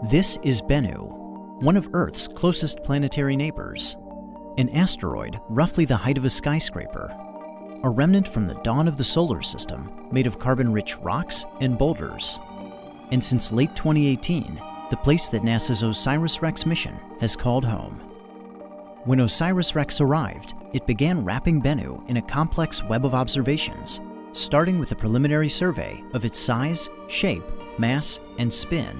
This is Bennu, one of Earth's closest planetary neighbors. An asteroid roughly the height of a skyscraper. A remnant from the dawn of the solar system made of carbon-rich rocks and boulders. And since late 2018, the place that NASA's OSIRIS-REx mission has called home. When OSIRIS-REx arrived, it began wrapping Bennu in a complex web of observations, starting with a preliminary survey of its size, shape, mass, and spin.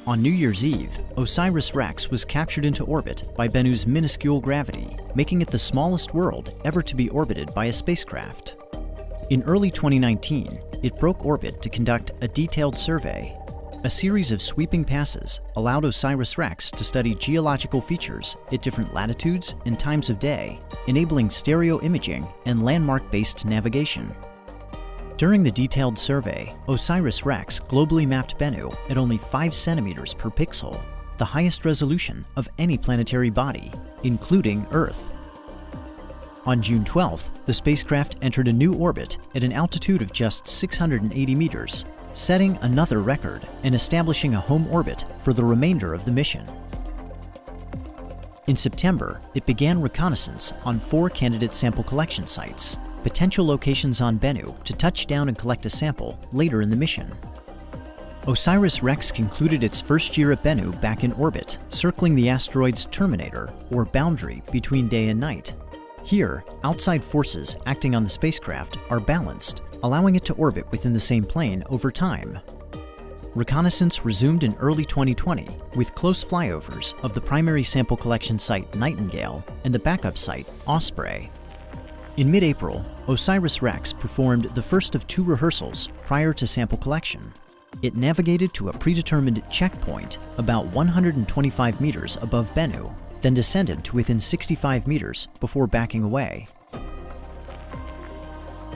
On New Year's Eve, OSIRIS-REx was captured into orbit by Bennu's minuscule gravity, making it the smallest world ever to be orbited by a spacecraft. In early 2019, it broke orbit to conduct a detailed survey. A series of sweeping passes allowed OSIRIS-REx to study geological features at different latitudes and times of day, enabling stereo imaging and landmark-based navigation. During the detailed survey, OSIRIS-REx globally mapped Bennu at only 5 centimeters per pixel, the highest resolution of any planetary body, including Earth. On June 12th, the spacecraft entered a new orbit at an altitude of just 680 meters, setting another record and establishing a home orbit for the remainder of the mission. In September, it began reconnaissance on 4 candidate sample collection sites, potential locations on Bennu to touch down and collect a sample later in the mission. OSIRIS-REx concluded its first year at Bennu back in orbit, circling the asteroid's terminator, or boundary between day and night. Here, outside forces acting on the spacecraft are balanced, allowing it to orbit within the same plane over time. Reconnaissance resumed in early 2020 with close flyovers of the primary sample collection site Nightingale and the backup site Osprey. In mid-April, OSIRIS-REx performed the first of 2 rehearsals prior to sample collection. It navigated to a predetermined checkpoint about 125 meters above Bennu, then descended to within 65 meters before backing away.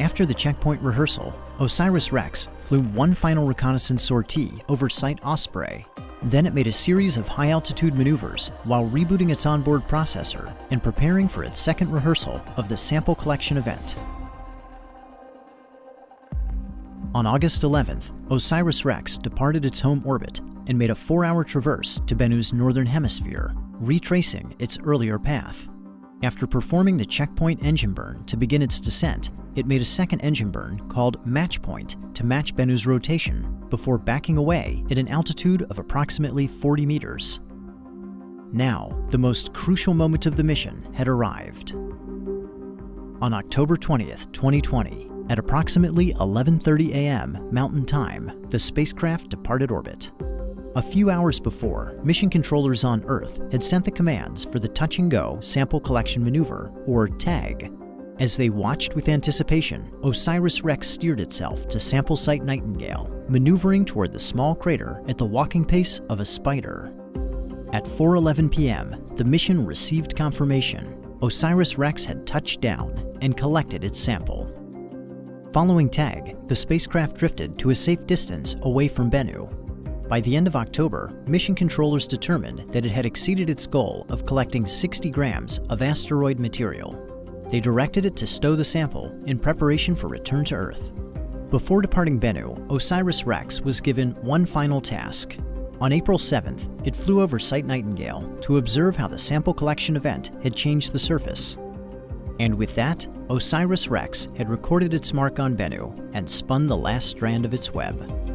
After the checkpoint rehearsal, OSIRIS-REx flew one final reconnaissance sortie over Site Osprey. Then it made a series of high-altitude maneuvers while rebooting its onboard processor and preparing for its second rehearsal of the sample collection event. On August 11th, OSIRIS-REx departed its home orbit and made a 4-hour traverse to Bennu's northern hemisphere, retracing its earlier path. After performing the checkpoint engine burn to begin its descent, it made a second engine burn called Match Point to match Bennu's rotation before backing away at an altitude of approximately 40 meters. Now, the most crucial moment of the mission had arrived. On October 20th, 2020, at approximately 11:30 a.m. Mountain Time, the spacecraft departed orbit. A few hours before, mission controllers on Earth had sent the commands for the Touch-and-Go Sample Collection Maneuver, or TAG. As they watched with anticipation, OSIRIS-REx steered itself to sample site Nightingale, maneuvering toward the small crater at the walking pace of a spider. At 4:11 p.m., the mission received confirmation. OSIRIS-REx had touched down and collected its sample. Following TAG, the spacecraft drifted to a safe distance away from Bennu. By the end of October, mission controllers determined that it had exceeded its goal of collecting 60 grams of asteroid material. They directed it to stow the sample in preparation for return to Earth. Before departing Bennu, OSIRIS-REx was given one final task. On April 7th, it flew over Site Nightingale to observe how the sample collection event had changed the surface. And with that, OSIRIS-REx had recorded its mark on Bennu and spun the last strand of its web.